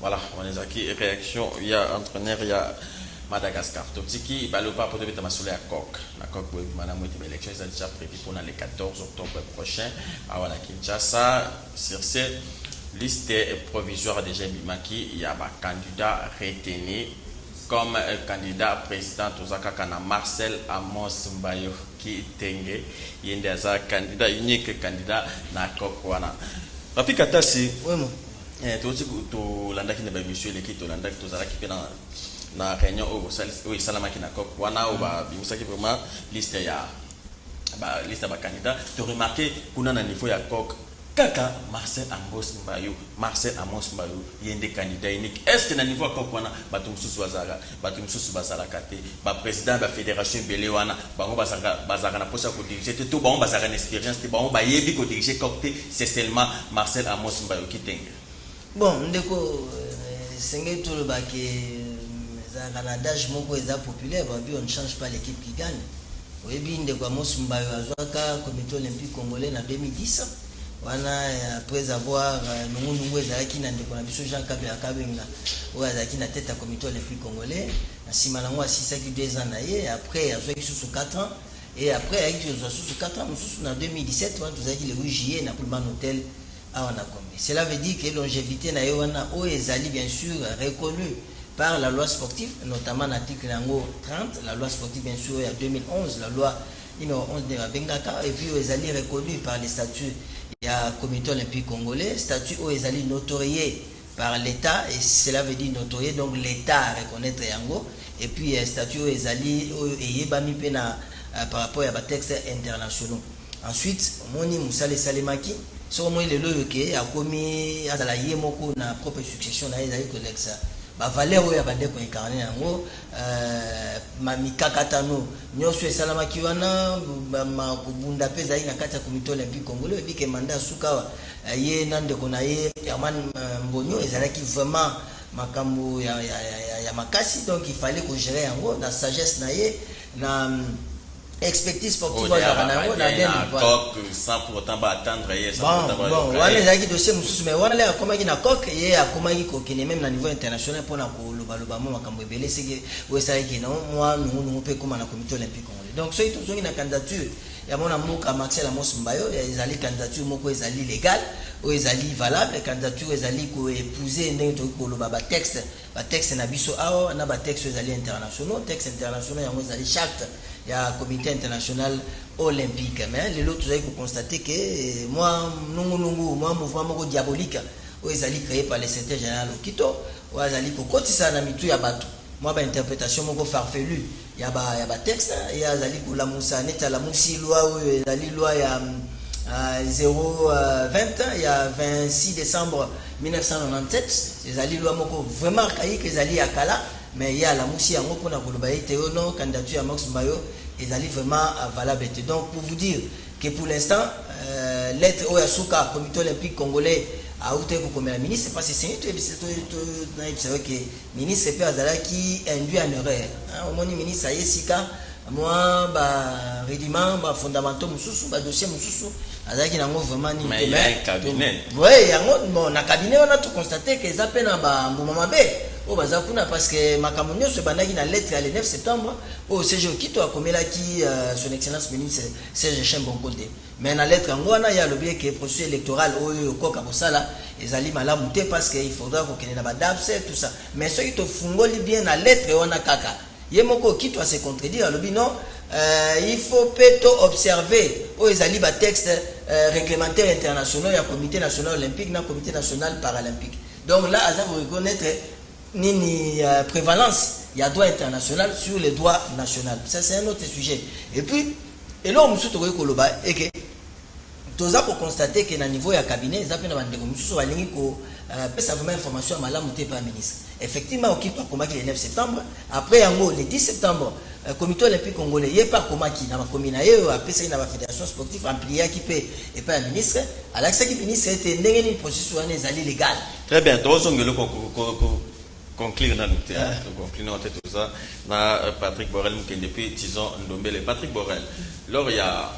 Voilà, on est qui réaction, il y a entraîneur, il y a Madagascar. Toptiki, il va le pas pour devenir masoulé à Coq. La Coq, madame, l'élection est déjà prévue pour le 14 octobre prochain à Kinshasa. Sur cette liste provisoire déjà Bimaki, il y a un candidat retenu comme candidat président Tozaka Kana Marcel Amos Mbayo qui tenge. Il y a un candidat unique candidat na Coq wana. Papi Katasi. Oui, mon. To landa ki na ba monsieur le ki to landa to zara ki na réunion au salama ki na Coq wana ou ba bimusa ki vraiment liste ya ba liste ba candidat to remarquer kuna na niveau ya Coq kaka Marcel Amos Mbayo yende candidat unique est-ce que na niveau ya Coq wana batu mususu bazala kate ba président ba fédération belé wana bango bazaka na posa ko diriger tout bango bazaka na expérience te bango ba yebi ko diriger Coq c'est seulement Marcel Amos Mbayo qui tenge. Bon, ndeko senge tout le bac l'adage moko est populaire, on ne change pas l'équipe qui gagne. Oui, bien ndeko Amos Mbayo azwaka comité olympique congolais en 2010. Wana après avoir nungu ezalaki na ndeko na biso Jean Kabila Kabenga oyo azalaki na tête ya comité olympique congolais na nsima nango asisaki 2 ans na ye après azwaki susu 4 ans et après ayaki kozwa susu 4 ans mosusu na 2017 wana tozalaki le 8 juillet na Pullman Hotel à Wanakombe. Cela veut dire que longévité na Yowana o ezali bien sûr reconnue par la loi sportive, notamment l'article 30, la loi sportive bien sûr en 2011, la loi numéro 11 de Bengaka, et puis ezali reconnu par les statuts. Il y a un comité olympique congolais, statut o ezali notorié par l'État, et cela veut dire notorié, donc l'État reconnaître Yango, et puis statut o ezali eyebami pena par rapport à des textes internationaux. Ensuite, moni Moussale Salemaki, so moi le loyoke a commis à la yemoko na propre succession na ezali collexa ba valeur oya bande ko incarner yango mamika katano nyoso esalamaki wana ma kubunda peza ina kata comité olympique congolais bi ke mandat suka ye nande ko na ye Herman Mbonyo ezalaki vraiment makambo ya makasi, donc il fallait ko gérer yango na sagesse na ye na expertise sportive sans pour autant attendre bon wana ezalaki dossier mosusu mais wana le akomaki na Coq ye akomaki kokende même na niveau international mpona kolobaloba mo makambo ebele seke oyo esalaki na mwa nungunungu mpe ekóma na comité olympique congolais. Donc soki tozongi na candidature ya mwana mboka Marcel Amos Mbayo ezali candidature moko ezali légal oyo ezali valable, candidature ezali koépouser ndenge tokoki koloba batexte na biso awa na batexte ezali internationaux, texte internationaux yango ezali charte ya comité international olympique. Mais les autres vous constater que moi mouvement moko diabolique oyo ezali créé par le secrétaire général Okito oyo ezali kokotisa na mitu ya bato moi ba interprétation moko farfelu ya ba texte ya ezali kolamusa neti alamusi loi oyo ezali loi ya 020 il y a 26 décembre 1997 ezali loi moko vraiment archaïque ezali ya kala. Mais il y a la moussi en gros pour le non candidature à Max Mbayo ezali vraiment valable. Donc pour vous dire que pour l'instant l'être Oyasuka comité olympique congolais a outé pour comme la ministre c'est pas c'est vrai que ministre c'est pas qui induit en erreur au moins ministre Ayesika moi ba rédiment ba fondamentaux mususu ba dossier mususu azaki nango vraiment ni mais il y a un cabinet ouais yango bon na cabinet on a tout constaté que ça peine ba mbuma mabe o bazakuna parce que makambo nyonso bandaki na lettre le 9 septembre au CG Okito akomelaki son excellence ministre Serge Chembonkonde. Mais na lettre ngwana ya lobby que processus électoral oyo koka bosala ezali malamu te parce que il faudra ko kene na ba DAPS tout ça. Mais ce qui to fungoli bien na lettre wana kaka Yemoko Okito se contredire lobby non il faut plutôt observer aux ezali ba texte réglementaire international ya comité national olympique na comité national paralympique. Donc là ça vous reconnaître ni prévalence il y a droit international sur les droits nationaux. Ça c'est un autre sujet. Et puis et là on se trouve koloba et que tous pour constater que na niveau ya cabinet ça peut na bandeko mususu balingi ko pesa vraiment information malamu te par ministre. Effectivement Okito akomaki le 9 septembre après yango le 10 septembre comité olympique congolais yé pas komaki na makomina ye apesa na ba fédération sportive amplié qui peut et pas ministre alors que ministre était ndenge ni processus wana ezali légal. Très bien tozongelo conclure dans tout ça na Patrick Borel Mukende depuis Tison Ndombele. Patrick Borel lors il y a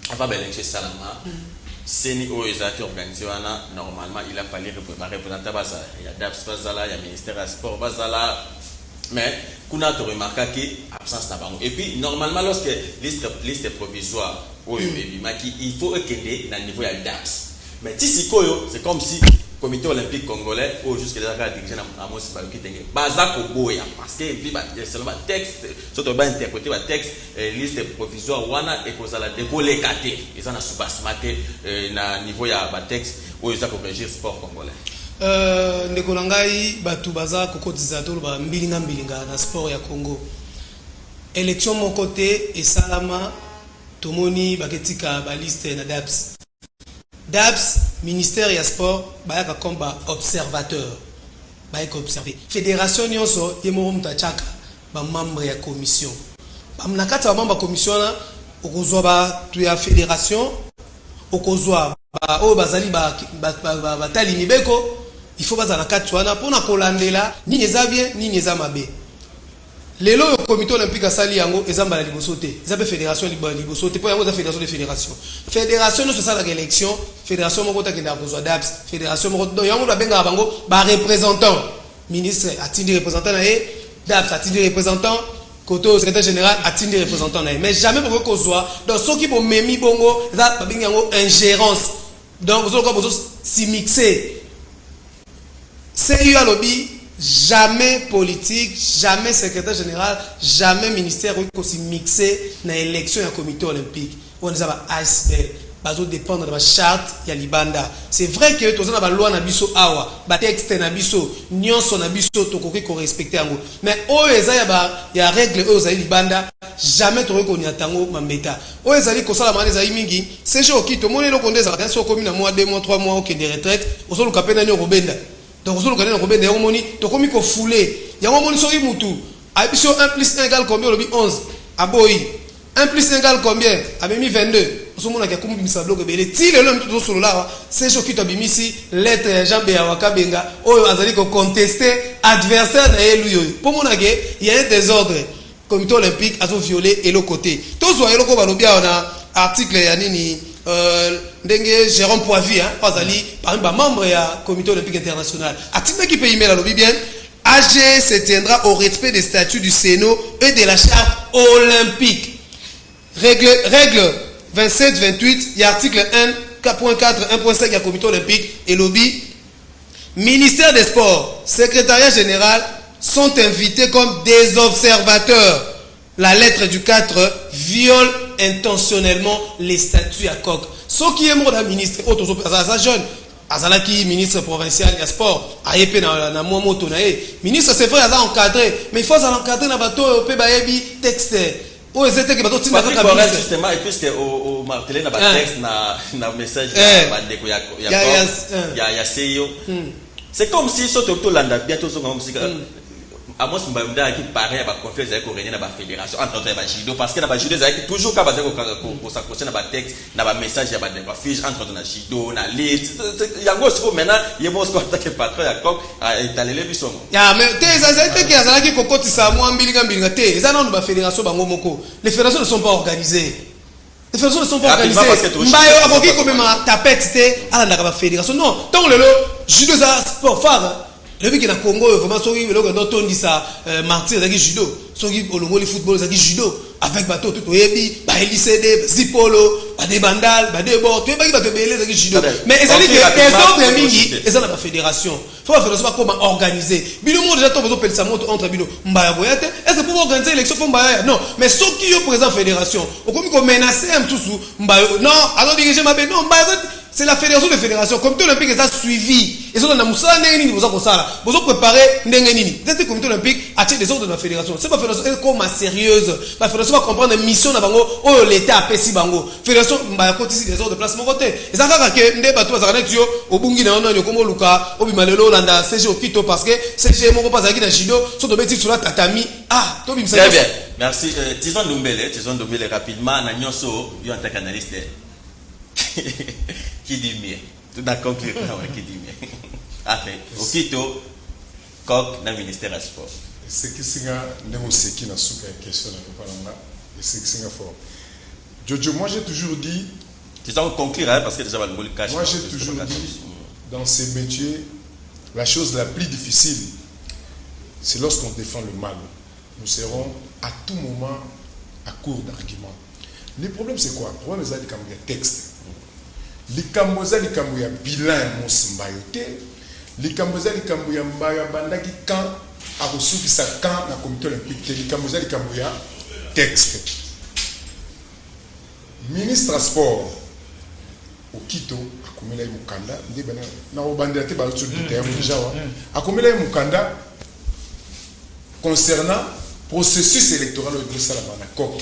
avant l'élection Salama seni o ezaki organisé wana normalement il a fallu représenter bazala il y a DAPS bazala il y a ministère des sports bazala mais kuna to remarqué que absence na bango et puis normalement lorsque liste provisoire il faut ekende na niveau ya DAPS mais tisikoyo c'est comme si comité olympique congolais ou jusque là dirigé na Amos Bayoki tenge baza ko boya parce que puis seulement texte surtout ba interpréter ba texte liste provisoire wana et kozala décoller katé ils en a sous-basmate na niveau ya ba texte ou ils a ko régir sport congolais ndeko ngai batu baza kokotiza to ba mbilinga na sport ya Congo élection mon côté et salama tomoni baketika ba liste na DAPS ministère ya sport bayaka comme ba observateur bayaka observer fédération nyonso yemo mutachaka ba membre ya commission ba mnakata ba membre commission na okozwa ba tu ya fédération okozwa ba o bazali ba tali mibeko il faut bazana kati wana pona kolandela nini eza bien nini eza mabe lelo le comité olympique asali yango ezamba la libosote ezabe fédération libosote po yango za fédération no ça la élection fédération moko takenda kozwa DAPS fédération moko do yango ba benga bango ba représentant ministre atindi représentant na DAPS atindi représentant koto secrétaire général atindi représentant na mais jamais pour kozwa donc ceux qui bo memi bongo za ba benga yango ingérence donc vous ko bozo si mixer c'est un lobby. Jamais politique, jamais secrétaire général, jamais ministère où il s'est mixé dans l'élection du comité olympique. On a un iceberg, bazo dépendre de la charte ya libanda. C'est vrai que tous na loi na biso awa, ba texte na biso, nyonso na biso to ko respecter yango. Mais o eza ya règle o za libanda, jamais to ko nyatango mambeta. O ezali ko sala mane za mingi, c'est jour qui to monelo kondeza ka so komi na mois 2 mois 3 mois au de retraite, o so luka pena nyo robenda. Donc vous avez combien de moni to komi ko foulé ya moni so mutu abiso 1 plus 1 égale combien lobi 11 aboyi 1 plus 1 égale combien abemi 22 so mona ka komi bimisa bloc belé ti le même tout solo là c'est ce qui to bimisi lettre Jean Béa Wakabenga oyo azali ko contester adversaire na elu yo po mona ke il y a un désordre comité olympique azo violé et le côté to zo eloko balobia na article ya nini ndenge Jérôme Poivy azali parmi ba membre ya comité olympique international atimbe qui peut y mettre lobby bien AG se tiendra au respect des statuts du Sénat et de la charte olympique règle 27 28 il y a article 1.4 1.5 il y a comité olympique et lobby ministère des sports secrétariat général sont invités comme des observateurs. La lettre du 4 viole intentionnellement les statuts à coq. Ce qui est mon ministre, autre jeune, Azalaki, ministre provincial de sport, Ayepe na moi moto na ministre c'est vrai, il a encadré, mais il faut encadrer na bateau pe baebi texte. Oh, c'était que bateau tina ka justement et puisque au martelé na ba texte na message ba ndeko ya CEO. C'est comme si surtout landa bientôt so comme si Amos Mbamda qui paraît à la conférence avec la fédération entre autres les judo parce que la judo c'est toujours quand on s'accroche dans le texte dans le message il y a des fiches entre autres na judo na liste il y a gros maintenant il y a mon sport que patron ya coq étaler les bisons ya mais ça c'est que ça qui kokoti ça moi mbilinga te ça non ba fédération bango moko les fédérations ne sont pas organisées. Les fédérations ne sont pas organisées. Mbayo akoki comme ma tapette te ala na ba fédération non tant le judo ça sport phare. Le but qui na Congo vraiment soki le ko don dit ça martyr zaki judo soki olongoli football zaki judo avec bateau tout oyebi ba LCD zipolo ba debandal ba debo tu ba bato belé zaki judo mais ezali que les autres mingi eza na ba fédération faut faire ça comment organiser bino mo déjà to bezo pelisa moto entre bino mbaya boyate est-ce que pour organiser l'élection faut mbaya non mais soki yo présent fédération okomi ko menacer msusu mbaya non alors diriger ma non mbaya c'est la fédération de fédération comité olympique est suivi et ça na musala ndenge nini boza kosala bozo préparer ndenge nini c'est comité olympique attire des ordres de la fédération c'est pas fédération comme sérieuse la fédération va comprendre mission na bango oh l'état apesi bango fédération ba kotisi des ordres de place mon côté et ça kaka ke nde bato bazaka na tio obungi na ono komo luka obimalelo landa CG okito parce que CG moko pas zaki na judo so to beti sur la tatami to bimsa très bien merci Tizon Ndombele rapidement na nyonso yo en tant qu'analyste qui dit mieux tout d'accord qui dit mieux après okito coq na ministère du sport c'est qui singa négocier qui na souka question na papa nanga c'est qui singa fort Jojo moi j'ai toujours dit C'est ça, on conclure, hein, parce que déjà, le cash. Moi, j'ai toujours dit, dans ces métiers, la chose la plus difficile, c'est lorsqu'on défend le mal. Nous serons à tout moment à court d'arguments. Le problème, c'est quoi? Le problème, c'est qu'il y a texte. Les Kamboza, les Kamboya bilan, mon simbayote. Les Kamboza, les Kamboya mbaya bandaki quand a reçu sa quand la comité olympique. Les Kamboza, les Kamboya texte. Ministre sport au Quito, a commis la Mukanda, na obandate ba au-dessus du terrain déjà, a commis la Mukanda concernant processus électoral au Grissa la Banakok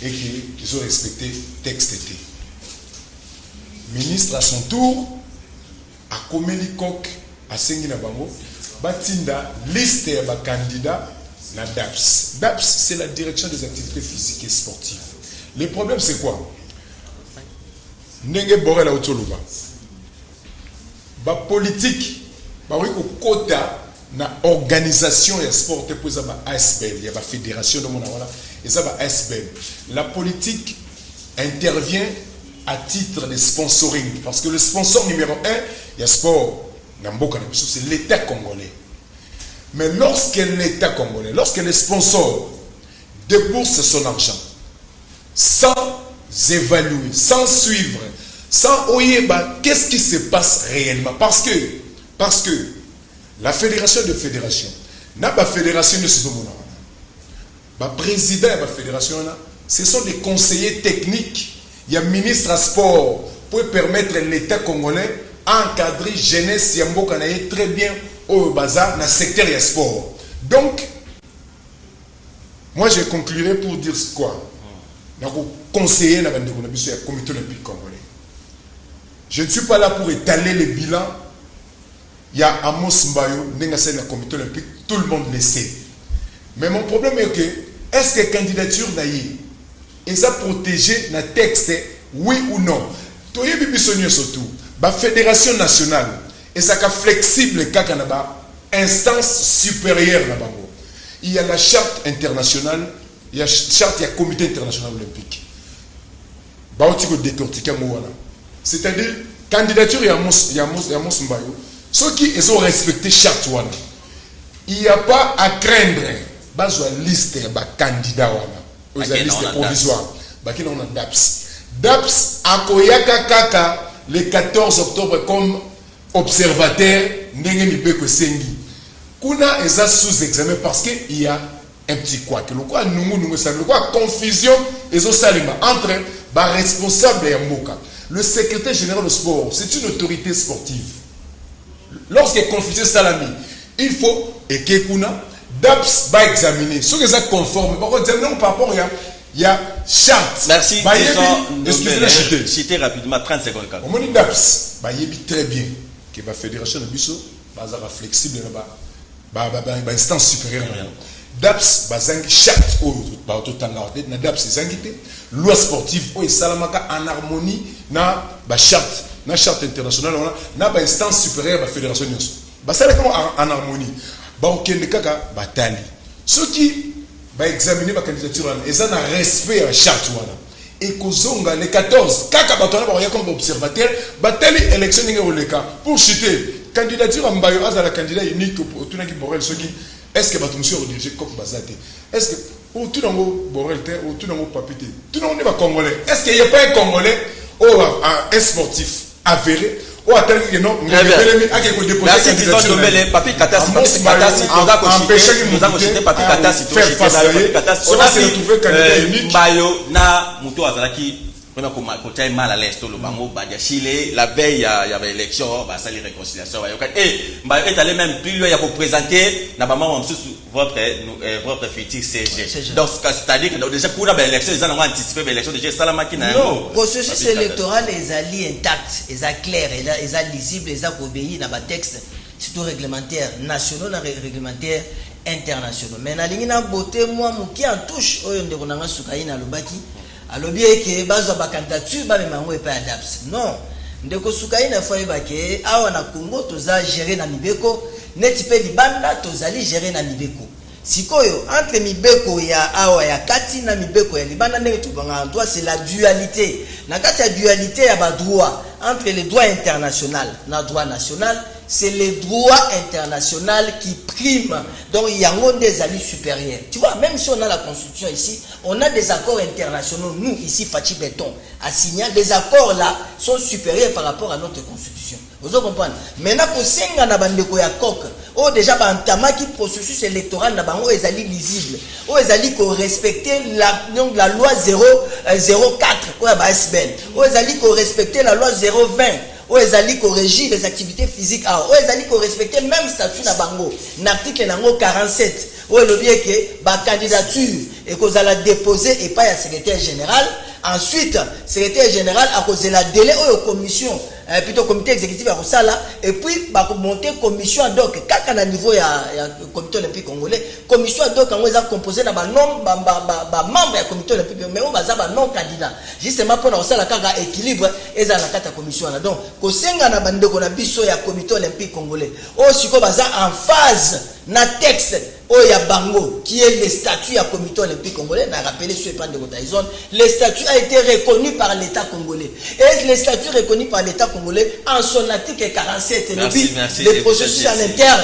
et qu'ils ont respecté texte été. Ministre à son tour a commis le coq à Sengina Bango, batinda liste de candidats na DAPS. DAPS, c'est la direction des activités physiques et sportives. Le problème, c'est quoi? Nenge Borel a Otoloba. Ba politique, ba oui au quota na organisation et sport te pose ba ASBL, il y a ba fédération de mon voilà, et ça ba ASBL. La politique intervient à titre de sponsoring parce que le sponsor numéro 1, il y a sport Namboka, c'est l'État congolais. Mais lorsque l'État congolais, lorsque les sponsors déboursent son argent sans évaluer, sans suivre, sans oyer, qu'est-ce qui se passe réellement? Parce que la fédération de fédération, n'a pas fédération de ce moment, président de la fédération, ce sont des conseillers techniques. Il y a ministre à sport pour permettre l'État congolais à encadrer jeunesse Yamboka très bien au bazar dans le secteur du sport. Donc, moi je conclurai pour dire quoi? Conseiller la comité olympique congolais. Je ne suis pas là pour étaler les bilans. Il y a Amos Mbayo, Nengasen la comité olympique, tout le monde le sait. Mais mon problème est que, est-ce que la candidature naïe est protégée dans le texte, oui ou non? Tout le monde surtout. La fédération nationale, et ça est flexible quand il y a une instance supérieure. Il y a la charte internationale, il y a la charte, il y a le comité international olympique. C'est-à-dire, candidature, il y a Mos Mbayo. Ceux qui ont respecté la charte, il n'y a pas à craindre. Il y a une liste de candidats, une liste provisoire. Il y a une DAPS. DAPS a Koyaka Kaka le 14 octobre comme observateur. Kuna est sous examen parce qu'il y a un petit quoi. Le quoi confusion entre les responsables et Mboka. Le secrétaire général de sport, c'est une autorité sportive. Lorsqu'il est confusé Salami, il faut et Kekuna DAPS va examiner. Ce qui est conforme, par rapport il y a charte. Merci. Excusez-moi, citer rapidement 30 secondes. On dit DAPS, très bien que la fédération de Bissau est flexible, instance supérieure. DAPS, charte, DAPS, loi sportive, en harmonie, na charte internationale, na instance supérieure de la fédération. C'est en harmonie. Ceux qui examiner ma candidature, ils ont un respect à la charte. Et Kozonga, les 14, Kaka Batona, comme observateur, batali élection pour chuter. Candidature en Mbayo, à la candidat unique pour tout le monde, est-ce que Batumsi a dirigé comme Bazate? Est-ce que pour tout le monde, Borel, ou tout le monde papité, tout le monde est congolais? Est-ce qu'il n'y a pas un congolais ou un sportif avéré? Merci Tison Dombele, Papi Katasi, nous Mbayo na Muto Azalaki, côté mal à l'est, le bango, Chile, la veille, il y avait l'élection, ça les réconciliations. Et Mbayo est allé même plus loin, il y a pour présenter votre futur CG. Donc, c'est-à-dire que déjà, pour l'élection, ils ont anticipé l'élection de Salama qui n'a non, le processus électoral est intact, est clair, est lisible, est obéi dans le texte, surtout réglementaire nationaux, réglementaire internationaux. Mais dans la beauté, moi, qui en touche, on a Soukaïna Lobaki. Alors bien que bazo ba candidature ba memango epa DAPS. Non. Ndeko Soukaïna foi ba ke awa na Congo toza gérer na Mibeko, neti pe libanda tozali gérer na Mibeko. sikoyo entre mibeko ya awa ya kati na mibeko ya libanda ndenge tobanga droit, c'est la dualité. Na kati ya dualité ya ba droit entre les droits international na droit national, c'est les droits internationaux qui priment. Donc il y a un des alliés supérieurs. Tu vois, même si on a la constitution ici, on a des accords internationaux. Nous, ici, Fachi Béton, à signer, les accords là sont supérieurs par rapport à notre constitution. Vous comprenez? Maintenant, pour Senga na bandeko ya coq, oh déjà bantama qui processus électoral na bango est allé lisible. Oh est allé ko respecter la loi 004 ou ba SBL. Oh est allé ko respecter la loi 020. Où ils allaient corriger les activités physiques, où ils allaient respecter même statut na bango, l'article 47, où il y a que la candidature et qu'on a déposé et pas à secrétaire général. Ensuite, secrétaire général a causé la délai aux commissions, plutôt comité exécutif à Rosala, et puis bah monter commission ad hoc. Quand à niveau ya comité olympique congolais, commission ad hoc on est composé na ba nombre membre ya comité olympique, mais on va ba non candidat. Justement pour Rosala kaka équilibre et za la carte commission là. Donc, ko senga na bande ko na biso ya comité olympique congolais. O siko baza en phase na texte Oya Bango, qui est le statut à comité olympique congolais, n'a rappelé ce pan de Gotaïzone, le statut a été reconnu par l'État congolais. Et le statut reconnu par l'État congolais, en son article 47, merci, le processus en interne